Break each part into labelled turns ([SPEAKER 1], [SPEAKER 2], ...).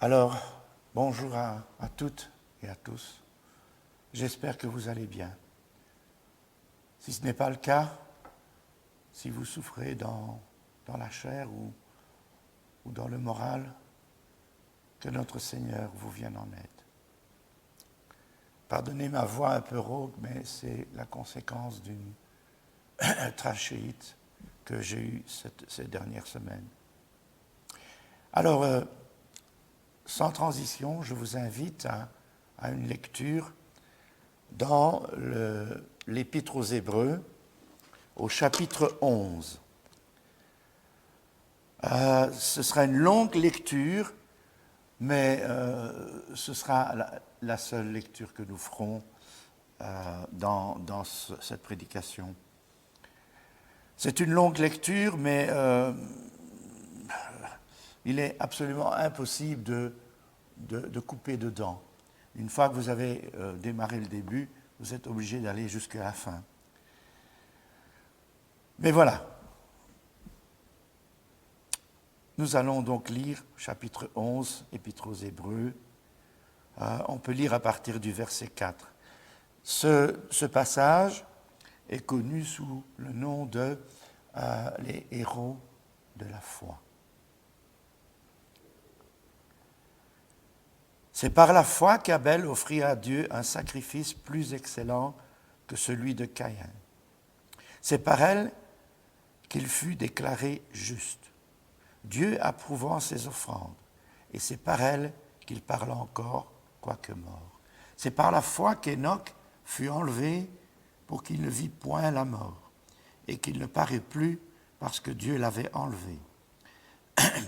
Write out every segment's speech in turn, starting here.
[SPEAKER 1] Alors, bonjour à toutes et à tous. J'espère que vous allez bien. Si ce n'est pas le cas, si vous souffrez dans la chair ou dans le moral, que notre Seigneur vous vienne en aide. Pardonnez ma voix un peu rauque, mais c'est la conséquence d'une trachéite que j'ai eue ces dernières semaines. Alors, sans transition, je vous invite à une lecture dans l'Épître aux Hébreux, au chapitre 11. Ce sera une longue lecture, mais ce sera la seule lecture que nous ferons dans cette prédication. C'est une longue lecture, mais il est absolument impossible de couper dedans. Une fois que vous avez démarré le début, vous êtes obligé d'aller jusqu'à la fin. Mais voilà. Nous allons donc lire chapitre 11, Épître aux Hébreux. On peut lire à partir du verset 4. Ce passage est connu sous le nom de les héros de la foi. C'est par la foi qu'Abel offrit à Dieu un sacrifice plus excellent que celui de Caïn. C'est par elle qu'il fut déclaré juste, Dieu approuvant ses offrandes, et c'est par elle qu'il parle encore, quoique mort. C'est par la foi qu'Enoch fut enlevé pour qu'il ne vit point la mort, et qu'il ne parut plus parce que Dieu l'avait enlevé.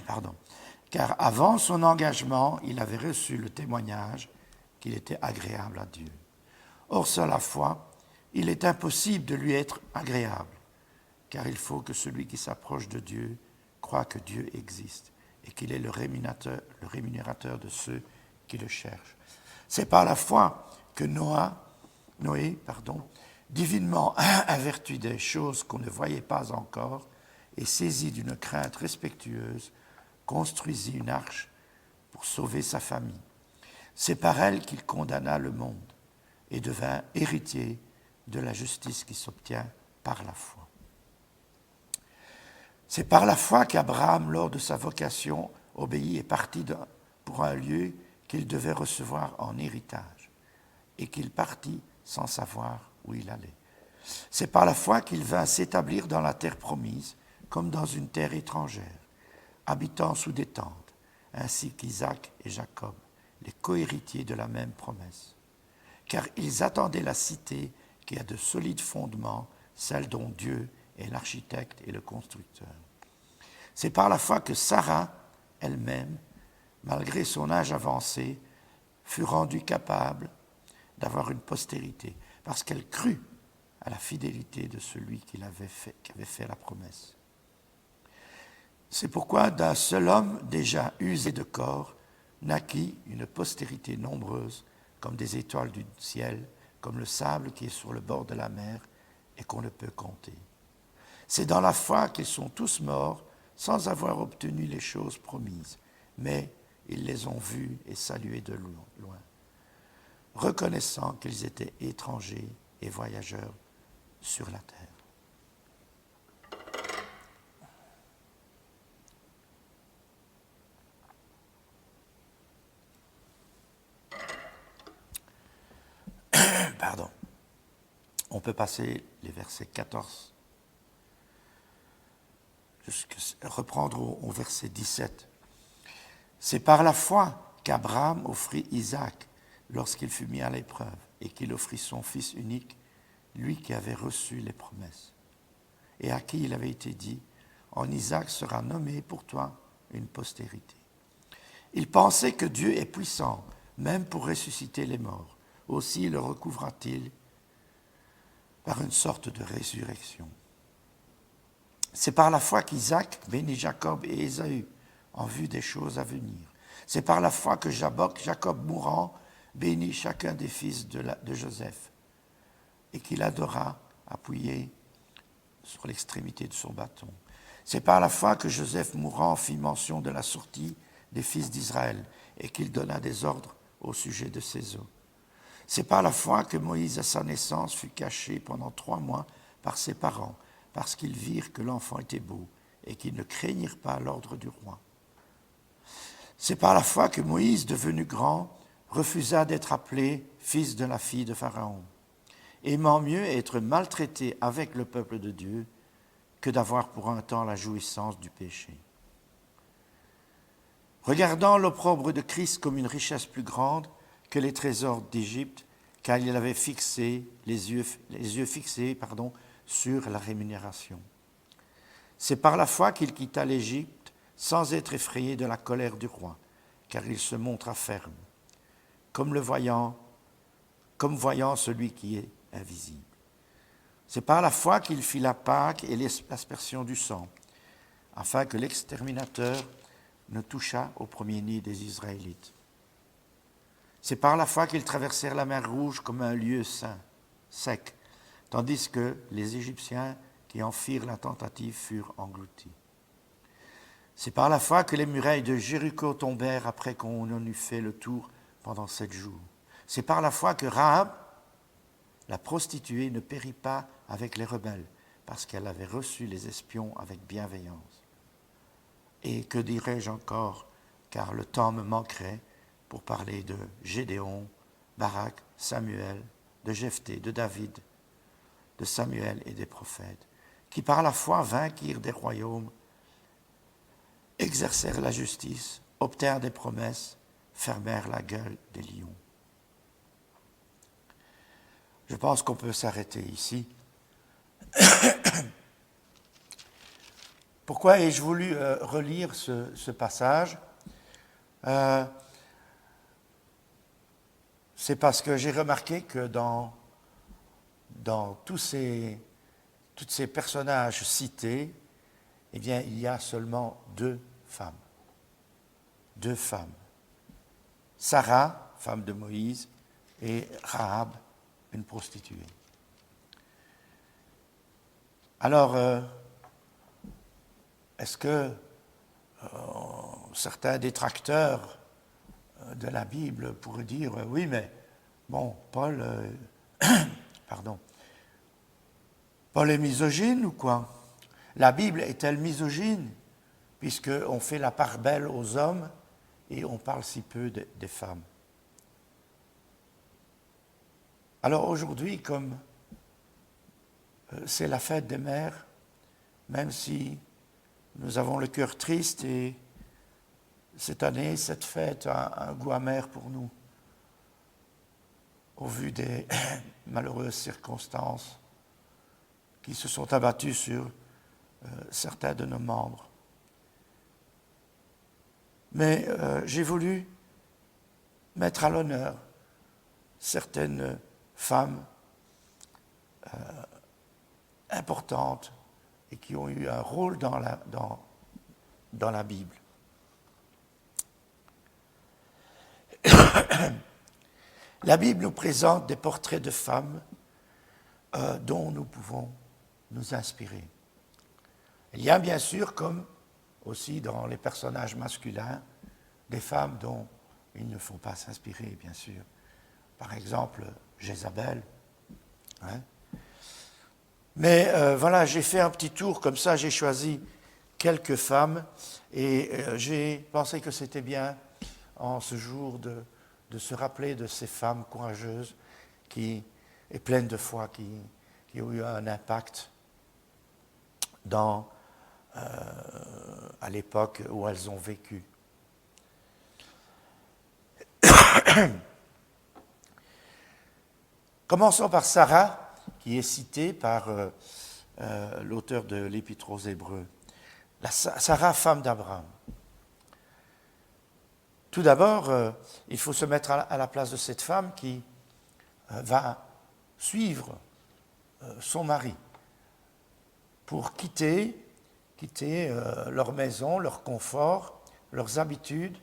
[SPEAKER 1] Pardon. Car avant son engagement, il avait reçu le témoignage qu'il était agréable à Dieu. Or, sans la foi, il est impossible de lui être agréable, car il faut que celui qui s'approche de Dieu croit que Dieu existe et qu'il est le rémunérateur de ceux qui le cherchent. C'est par la foi que Noé, divinement averti des choses qu'on ne voyait pas encore et saisi d'une crainte respectueuse, construisit une arche pour sauver sa famille. C'est par elle qu'il condamna le monde et devint héritier de la justice qui s'obtient par la foi. C'est par la foi qu'Abraham, lors de sa vocation, obéit et partit pour un lieu qu'il devait recevoir en héritage, et qu'il partit sans savoir où il allait. C'est par la foi qu'il vint s'établir dans la terre promise, comme dans une terre étrangère, habitant sous des tentes, ainsi qu'Isaac et Jacob, les cohéritiers de la même promesse. Car ils attendaient la cité qui a de solides fondements, celle dont Dieu est l'architecte et le constructeur. C'est par la foi que Sarah, elle-même, malgré son âge avancé, fut rendue capable d'avoir une postérité, parce qu'elle crut à la fidélité de celui qui avait fait la promesse. C'est pourquoi d'un seul homme déjà usé de corps naquit une postérité nombreuse, comme des étoiles du ciel, comme le sable qui est sur le bord de la mer et qu'on ne peut compter. C'est dans la foi qu'ils sont tous morts sans avoir obtenu les choses promises, mais ils les ont vues et saluées de loin, reconnaissant qu'ils étaient étrangers et voyageurs sur la terre. Pardon. On peut passer les versets 14, reprendre au verset 17. C'est par la foi qu'Abraham offrit Isaac lorsqu'il fut mis à l'épreuve et qu'il offrit son fils unique, lui qui avait reçu les promesses, et à qui il avait été dit, en Isaac sera nommé pour toi une postérité. Il pensait que Dieu est puissant, même pour ressusciter les morts. Aussi le recouvra-t-il par une sorte de résurrection. C'est par la foi qu'Isaac bénit Jacob et Ésaü en vue des choses à venir. C'est par la foi que Jacob mourant bénit chacun des fils de Joseph et qu'il adora appuyé sur l'extrémité de son bâton. C'est par la foi que Joseph mourant fit mention de la sortie des fils d'Israël et qu'il donna des ordres au sujet de ses os. C'est par la foi que Moïse, à sa naissance, fut caché pendant 3 mois par ses parents, parce qu'ils virent que l'enfant était beau et qu'ils ne craignirent pas l'ordre du roi. C'est par la foi que Moïse, devenu grand, refusa d'être appelé fils de la fille de Pharaon, aimant mieux être maltraité avec le peuple de Dieu que d'avoir pour un temps la jouissance du péché. Regardant l'opprobre de Christ comme une richesse plus grande que les trésors d'Égypte, car il avait fixé les yeux fixés sur la rémunération. C'est par la foi qu'il quitta l'Égypte sans être effrayé de la colère du roi, car il se montra ferme, comme voyant celui qui est invisible. C'est par la foi qu'il fit la Pâque et l'aspersion du sang, afin que l'exterminateur ne touchât au premier-né des Israélites. C'est par la foi qu'ils traversèrent la mer Rouge comme un lieu saint, sec, tandis que les Égyptiens qui en firent la tentative furent engloutis. C'est par la foi que les murailles de Jéricho tombèrent après qu'on en eut fait le tour pendant 7 jours. C'est par la foi que Rahab, la prostituée, ne périt pas avec les rebelles, parce qu'elle avait reçu les espions avec bienveillance. Et que dirais-je encore, car le temps me manquerait pour parler de Gédéon, Barak, Samuel, de Jephthé, de David, de Samuel et des prophètes, qui par la foi vainquirent des royaumes, exercèrent la justice, obtinrent des promesses, fermèrent la gueule des lions. Je pense qu'on peut s'arrêter ici. Pourquoi ai-je voulu relire ce passage ? C'est parce que j'ai remarqué que dans tous ces personnages cités, eh bien, il y a seulement 2 femmes. 2 femmes. Sarah, femme de Moïse, et Rahab, une prostituée. Alors, est-ce que certains détracteurs de la Bible pourraient dire oui, mais bon, Paul est misogyne ou quoi ? La Bible est-elle misogyne, puisqu'on fait la part belle aux hommes et on parle si peu des femmes ? Alors aujourd'hui, comme c'est la fête des mères, même si nous avons le cœur triste et cette année, cette fête a un goût amer pour nous, au vu des malheureuses circonstances qui se sont abattues sur certains de nos membres. Mais j'ai voulu mettre à l'honneur certaines femmes importantes et qui ont eu un rôle dans la Bible. La Bible nous présente des portraits de femmes dont nous pouvons nous inspirer. Il y a bien sûr, comme aussi dans les personnages masculins, des femmes dont il ne faut pas s'inspirer, bien sûr. Par exemple, Jézabel. Hein. Mais voilà, j'ai fait un petit tour comme ça, j'ai choisi quelques femmes et j'ai pensé que c'était bien en ce jour de se rappeler de ces femmes courageuses et pleines de foi qui ont eu un impact à l'époque où elles ont vécu. Commençons par Sarah, qui est citée par l'auteur de l'Épître aux Hébreux. Sarah, femme d'Abraham. Tout d'abord, il faut se mettre à la place de cette femme qui va suivre son mari pour quitter leur maison, leur confort, leurs habitudes,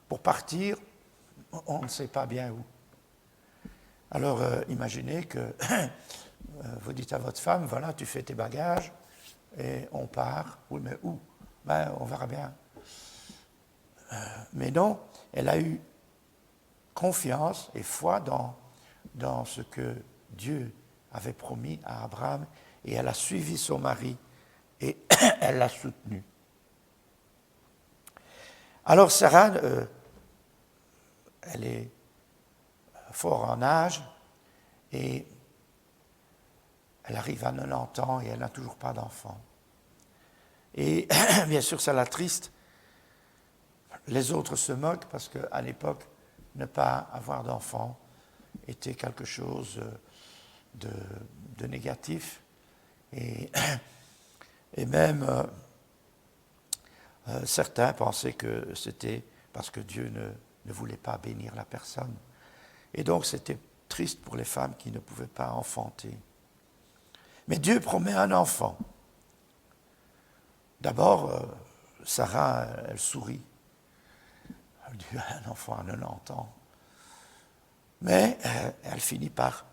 [SPEAKER 1] pour partir, on ne sait pas bien où. Alors, imaginez que vous dites à votre femme, voilà, tu fais tes bagages et on part. Oui, mais où ? Ben, on verra bien. Mais non, elle a eu confiance et foi dans ce que Dieu avait promis à Abraham, et elle a suivi son mari et elle l'a soutenu. Alors Sarah, elle est fort en âge et elle arrive à 90 ans et elle n'a toujours pas d'enfant. Et bien sûr, ça l'attriste. Les autres se moquent parce qu'à l'époque, ne pas avoir d'enfant était quelque chose de négatif. Et même certains pensaient que c'était parce que Dieu ne voulait pas bénir la personne. Et donc c'était triste pour les femmes qui ne pouvaient pas enfanter. Mais Dieu promet un enfant. D'abord, Sarah, elle sourit. Dieu a un enfant à 90 ans. Mais elle finit par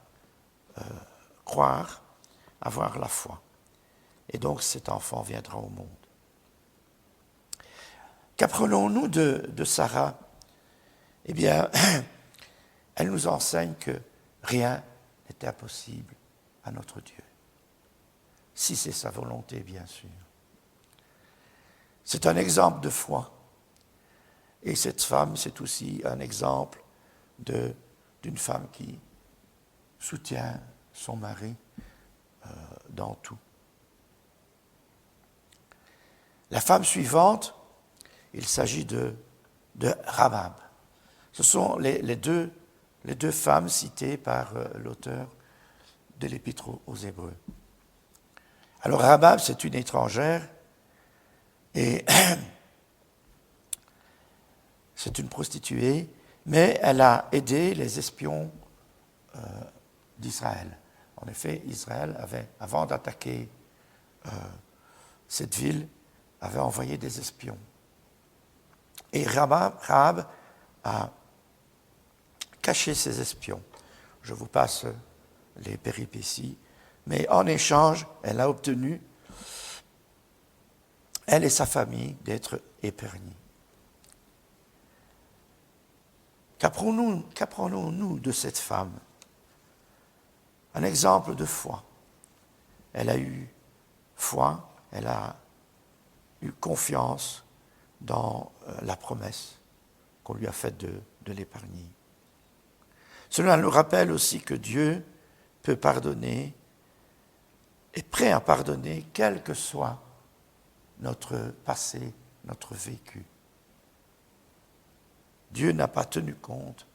[SPEAKER 1] croire, avoir la foi. Et donc cet enfant viendra au monde. Qu'apprenons-nous de Sarah? Eh bien, elle nous enseigne que rien n'est impossible à notre Dieu. Si c'est sa volonté, bien sûr. C'est un exemple de foi. Et cette femme, c'est aussi un exemple d'une femme qui soutient son mari dans tout. La femme suivante, il s'agit de Rahab. Ce sont les deux femmes citées par l'auteur de l'Épître aux Hébreux. Alors Rahab, c'est une étrangère et c'est une prostituée, mais elle a aidé les espions d'Israël. En effet, Israël avait, avant d'attaquer cette ville, avait envoyé des espions. Et Rahab a caché ses espions. Je vous passe les péripéties. Mais en échange, elle a obtenu, elle et sa famille, d'être épargnés. Qu'apprenons-nous de cette femme? Un exemple de foi. Elle a eu foi, elle a eu confiance dans la promesse qu'on lui a faite de l'épargner. Cela nous rappelle aussi que Dieu peut pardonner, est prêt à pardonner, quel que soit notre passé, notre vécu. Dieu n'a pas tenu compte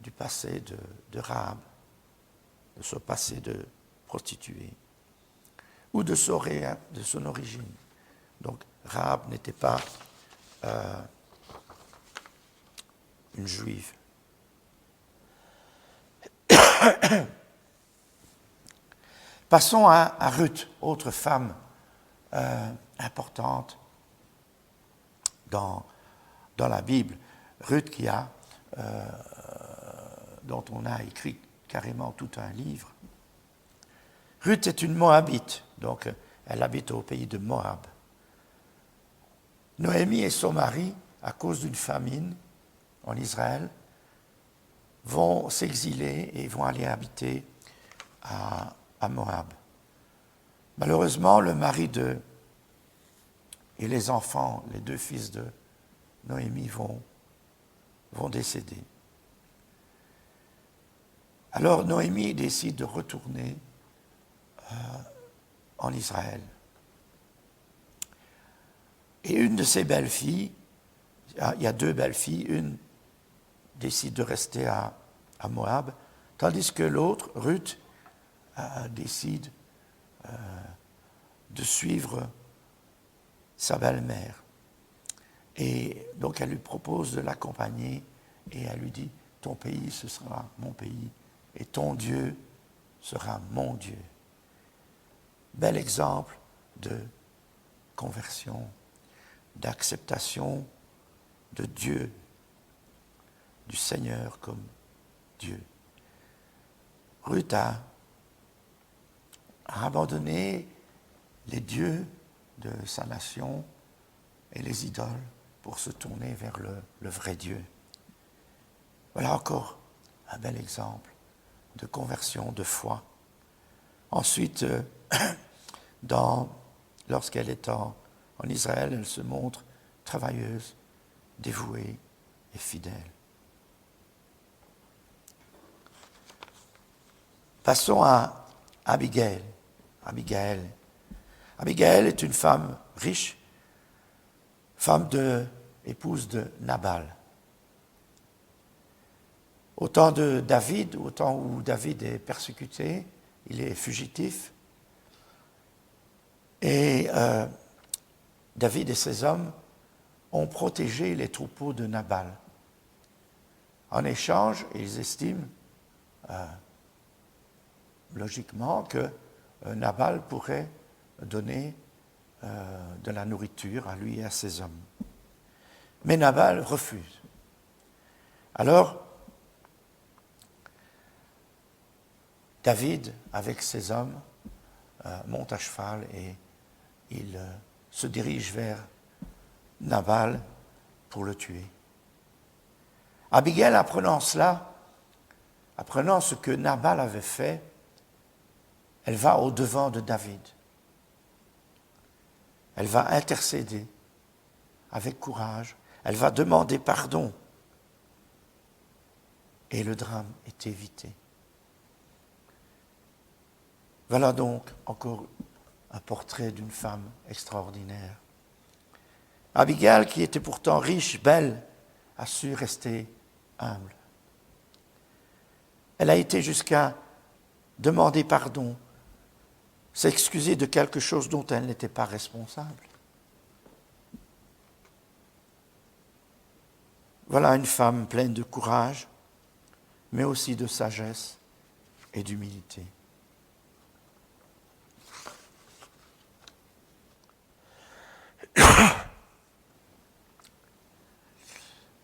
[SPEAKER 1] du passé de Rahab, de ce passé de prostituée, ou de son origine. Donc Rahab n'était pas une juive. Passons à Ruth, autre femme importante dans la Bible. Ruth dont on a écrit carrément tout un livre. Ruth est une Moabite, donc elle habite au pays de Moab. Noémie et son mari, à cause d'une famine en Israël, vont s'exiler et vont aller habiter à Moab. Malheureusement, le mari et les enfants, les deux fils de Noémie vont décéder. Alors Noémie décide de retourner en Israël. Et une de ses belles-filles, il y a deux belles-filles, une décide de rester à Moab, tandis que l'autre, Ruth, décide de suivre sa belle-mère. Et donc elle lui propose de l'accompagner et elle lui dit, ton pays, ce sera mon pays et ton Dieu sera mon Dieu. Bel exemple de conversion, d'acceptation de Dieu, du Seigneur comme Dieu. Ruth a abandonné les dieux de sa nation et les idoles pour se tourner vers le vrai Dieu. Voilà encore un bel exemple de conversion, de foi. Ensuite, lorsqu'elle est en Israël, elle se montre travailleuse, dévouée et fidèle. Passons à Abigail. Abigail est une femme riche, épouse de Nabal. Au temps de David, au temps où David est persécuté, il est fugitif. Et David et ses hommes ont protégé les troupeaux de Nabal. En échange, ils estiment logiquement que Nabal pourrait donner de la nourriture à lui et à ses hommes. Mais Nabal refuse. Alors, David, avec ses hommes, monte à cheval et il se dirige vers Nabal pour le tuer. Abigail, apprenant cela, apprenant ce que Nabal avait fait, elle va au-devant de David. Elle va intercéder avec courage. Elle va demander pardon. Et le drame est évité. Voilà donc encore un portrait d'une femme extraordinaire. Abigail, qui était pourtant riche, belle, a su rester humble. Elle a été jusqu'à demander pardon, s'excuser de quelque chose dont elle n'était pas responsable. Voilà une femme pleine de courage, mais aussi de sagesse et d'humilité.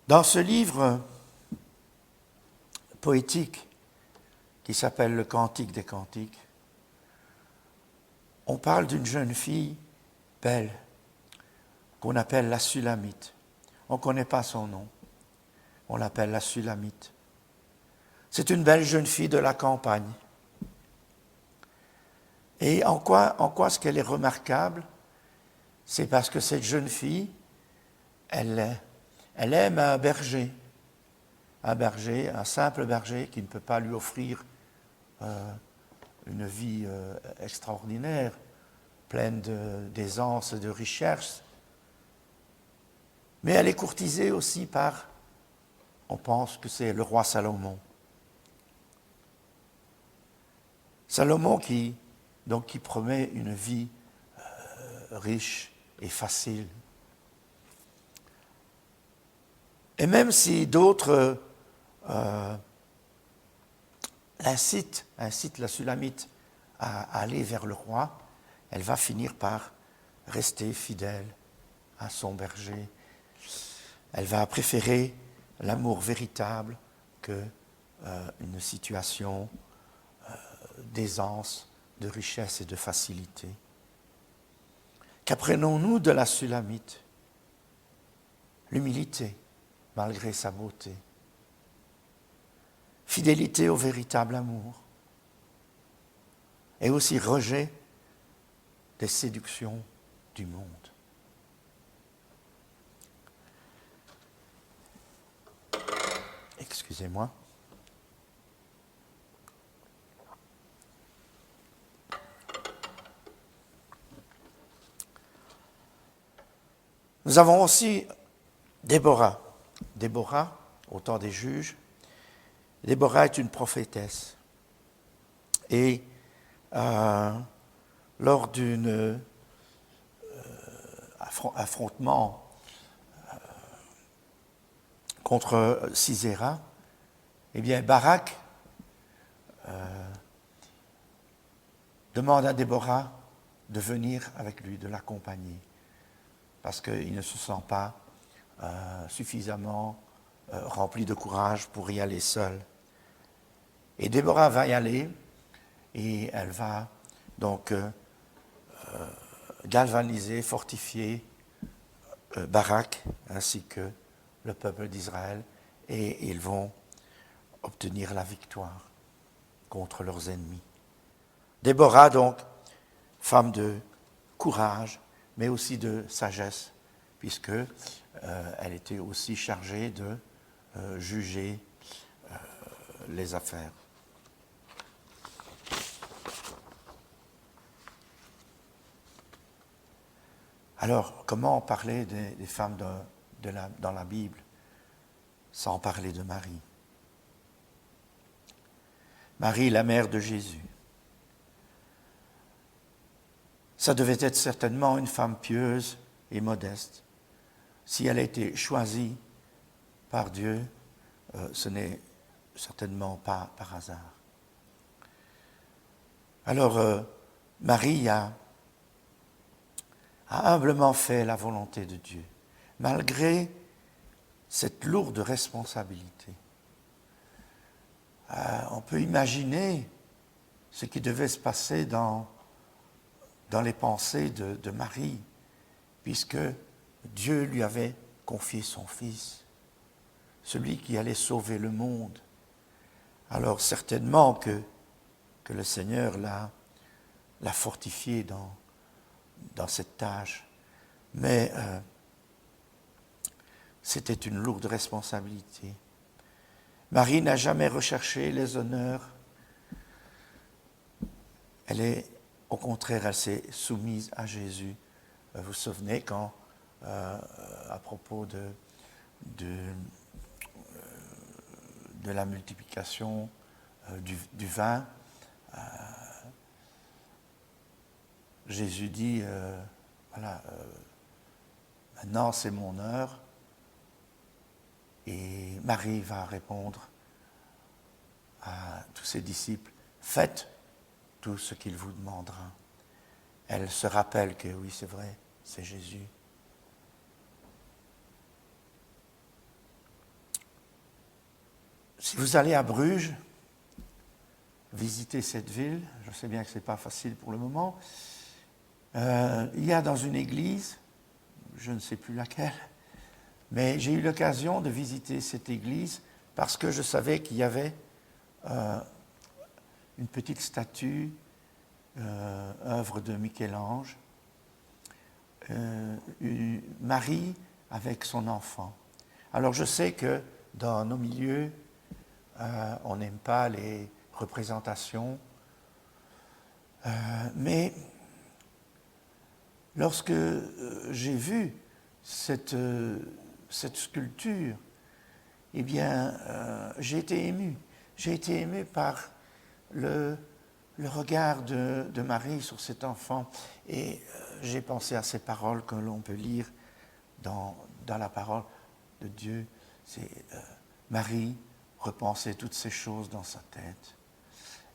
[SPEAKER 1] Dans ce livre poétique qui s'appelle Le Cantique des Cantiques, on parle d'une jeune fille belle qu'on appelle la Sulamite. On ne connaît pas son nom. On l'appelle la Sulamite. C'est une belle jeune fille de la campagne. Et en quoi est-ce qu'elle est remarquable? C'est parce que cette jeune fille, elle aime un berger, un simple berger qui ne peut pas lui offrir une vie extraordinaire, pleine d'aisance et de richesse. Mais elle est courtisée aussi par, on pense que c'est le roi Salomon. Salomon qui promet une vie riche et facile. Et même si d'autres incitent la Sulamite à aller vers le roi, elle va finir par rester fidèle à son berger. Elle va préférer l'amour véritable que une situation d'aisance, de richesse et de facilité. Qu'apprenons-nous de la Sulamite? L'humilité, malgré sa beauté. Fidélité au véritable amour. Et aussi rejet des séductions du monde. Excusez-moi. Nous avons aussi Déborah. Déborah, au temps des juges. Déborah est une prophétesse. Et lors d'un affrontement contre Sisera, eh bien Barak demande à Déborah de venir avec lui, de l'accompagner, parce qu'il ne se sent pas suffisamment rempli de courage pour y aller seul. Et Déborah va y aller et elle va donc galvaniser, fortifier Barak ainsi que le peuple d'Israël, et ils vont obtenir la victoire contre leurs ennemis. Déborah, donc, femme de courage, mais aussi de sagesse, puisque elle était aussi chargée de juger les affaires. Alors, comment parler des femmes dans la Bible sans parler de Marie? Marie, la mère de Jésus. Ça devait être certainement une femme pieuse et modeste. Si elle a été choisie par Dieu, ce n'est certainement pas par hasard. Alors, Marie a humblement fait la volonté de Dieu, malgré cette lourde responsabilité. On peut imaginer ce qui devait se passer dans les pensées de Marie, puisque Dieu lui avait confié son Fils, celui qui allait sauver le monde. Alors certainement que le Seigneur l'a fortifié dans cette tâche, mais c'était une lourde responsabilité. Marie n'a jamais recherché les honneurs. Au contraire, elle s'est soumise à Jésus. Vous vous souvenez quand, à propos de la multiplication du vin, Jésus dit, maintenant c'est mon heure. Et Marie va répondre à tous ses disciples, faites tout ce qu'il vous demandera. Elle se rappelle que oui, c'est vrai, c'est Jésus. Si vous allez à Bruges, visiter cette ville, je sais bien que ce n'est pas facile pour le moment, il y a dans une église, je ne sais plus laquelle, mais j'ai eu l'occasion de visiter cette église parce que je savais qu'il y avait une petite statue, œuvre de Michel-Ange, Marie avec son enfant. Alors je sais que dans nos milieux, on n'aime pas les représentations, mais lorsque j'ai vu cette sculpture, eh bien, j'ai été ému. J'ai été ému par le regard de Marie sur cet enfant. Et j'ai pensé à ces paroles que l'on peut lire dans la parole de Dieu. C'est Marie repensait toutes ces choses dans sa tête.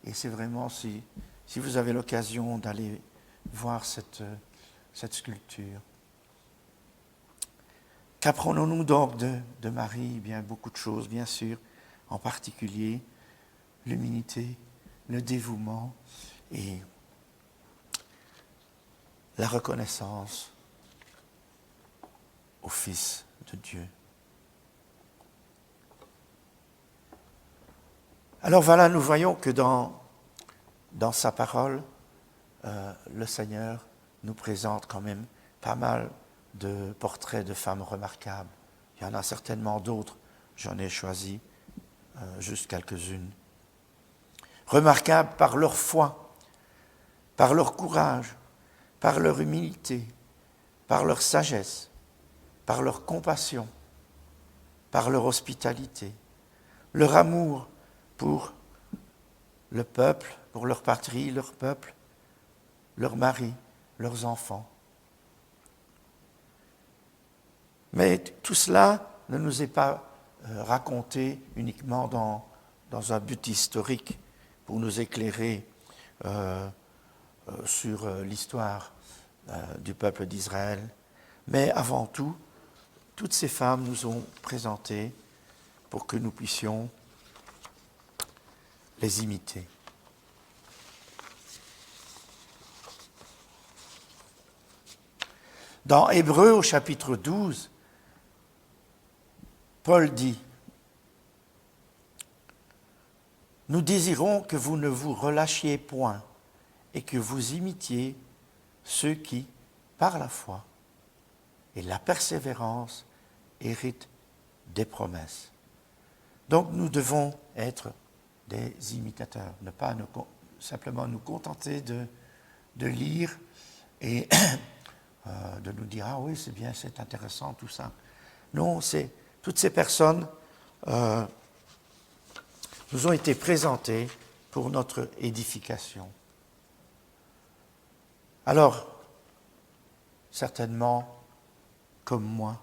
[SPEAKER 1] Et c'est vraiment, si vous avez l'occasion d'aller voir cette sculpture. Qu'apprenons-nous donc de Marie? Bien, beaucoup de choses, bien sûr, en particulier l'humilité, le dévouement et la reconnaissance au Fils de Dieu. Alors voilà, nous voyons que dans sa parole, le Seigneur nous présente quand même pas mal de portraits de femmes remarquables. Il y en a certainement d'autres, j'en ai choisi juste quelques-unes. Remarquables par leur foi, par leur courage, par leur humilité, par leur sagesse, par leur compassion, par leur hospitalité, leur amour pour le peuple, pour leur patrie, leur peuple, leurs maris, leurs enfants. Mais tout cela ne nous est pas raconté uniquement dans un but historique pour nous éclairer sur l'histoire du peuple d'Israël, mais avant tout, toutes ces femmes nous ont présenté pour que nous puissions les imiter. Dans Hébreux au chapitre 12, Paul dit, « Nous désirons que vous ne vous relâchiez point et que vous imitiez ceux qui, par la foi et la persévérance, héritent des promesses. » Donc nous devons être des imitateurs, ne pas simplement nous contenter de lire et de nous dire « Ah oui, c'est bien, c'est intéressant, tout ça. » Non, toutes ces personnes nous ont été présentées pour notre édification. Alors, certainement, comme moi,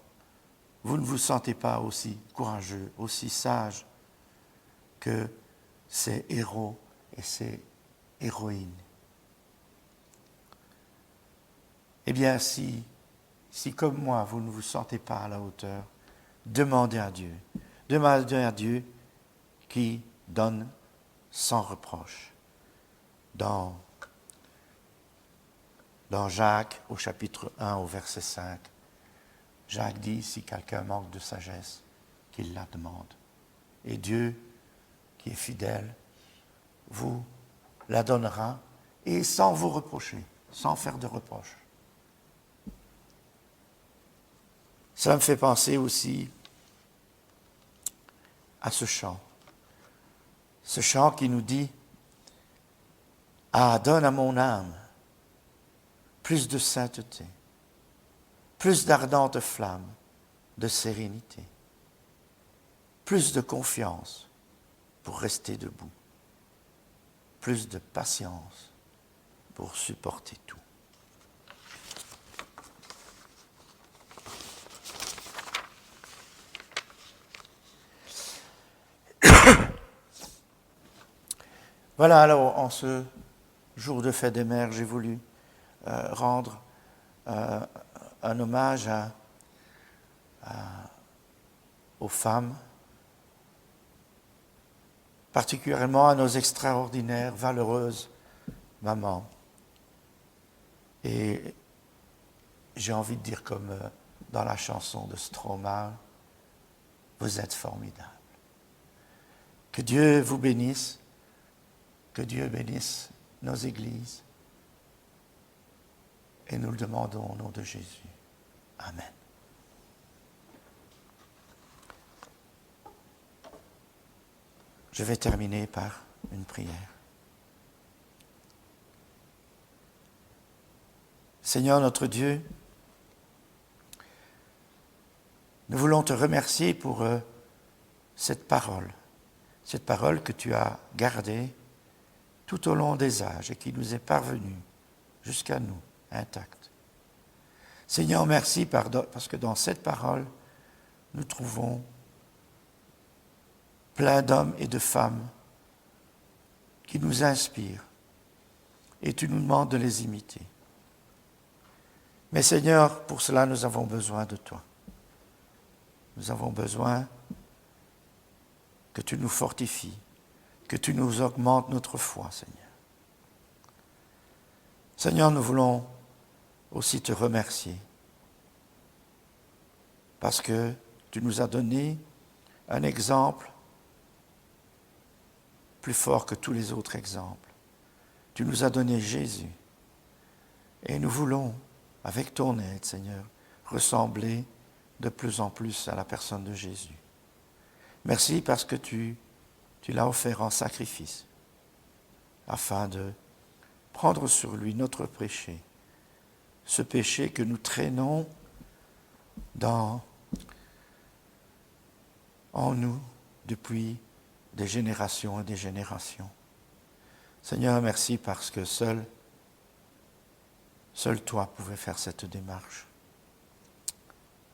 [SPEAKER 1] vous ne vous sentez pas aussi courageux, aussi sage que ces héros et ces héroïnes. Eh bien, si comme moi, vous ne vous sentez pas à la hauteur, demandez à Dieu. Demandez à Dieu qui donne sans reproche. Dans Jacques, au chapitre 1, au verset 5, Jacques dit, si quelqu'un manque de sagesse, qu'il la demande. Et Dieu, qui est fidèle, vous la donnera, et sans vous reprocher, sans faire de reproches. Ça me fait penser aussi à ce chant qui nous dit « Ah, donne à mon âme plus de sainteté, plus d'ardente flamme, de sérénité, plus de confiance pour rester debout, plus de patience pour supporter tout. » Voilà, alors, en ce jour de fête des mères, j'ai voulu rendre un hommage aux femmes, particulièrement à nos extraordinaires, valeureuses mamans. Et j'ai envie de dire comme dans la chanson de Stromae, vous êtes formidables. Que Dieu vous bénisse. Que Dieu bénisse nos églises. Et nous le demandons au nom de Jésus. Amen. Je vais terminer par une prière. Seigneur notre Dieu, nous voulons te remercier pour cette parole que tu as gardée tout au long des âges et qui nous est parvenue jusqu'à nous, intacte. Seigneur, merci parce que dans cette parole, nous trouvons plein d'hommes et de femmes qui nous inspirent et tu nous demandes de les imiter. Mais Seigneur, pour cela, nous avons besoin de toi. Nous avons besoin que tu nous fortifies, que tu nous augmentes notre foi, Seigneur. Seigneur, nous voulons aussi te remercier parce que tu nous as donné un exemple plus fort que tous les autres exemples. Tu nous as donné Jésus et nous voulons, avec ton aide, Seigneur, ressembler de plus en plus à la personne de Jésus. Merci parce que tu l'as offert en sacrifice afin de prendre sur lui notre péché, ce péché que nous traînons en nous depuis des générations et des générations. Seigneur, merci parce que seul toi pouvais faire cette démarche.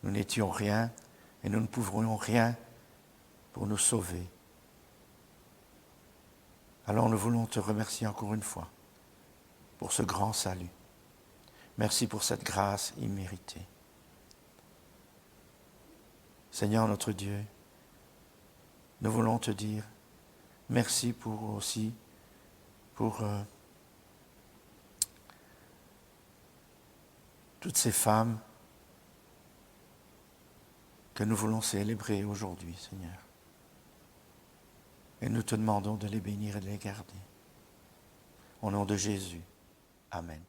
[SPEAKER 1] Nous n'étions rien et nous ne pouvrions rien pour nous sauver. Alors nous voulons te remercier encore une fois pour ce grand salut. Merci pour cette grâce imméritée. Seigneur notre Dieu, nous voulons te dire merci pour toutes ces femmes que nous voulons célébrer aujourd'hui, Seigneur. Et nous te demandons de les bénir et de les garder. Au nom de Jésus. Amen.